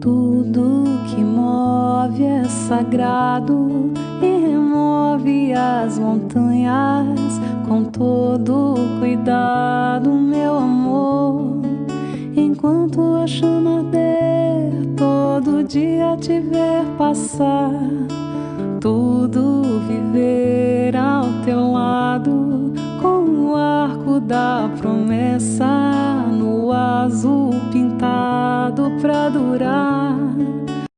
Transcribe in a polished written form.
Tudo que move é sagrado e remove as montanhas com todo cuidado, meu amor. Enquanto a chama arder, todo dia te ver passar, tudo viver ao teu lado, com o arco da promessa no azul pintado pra durar.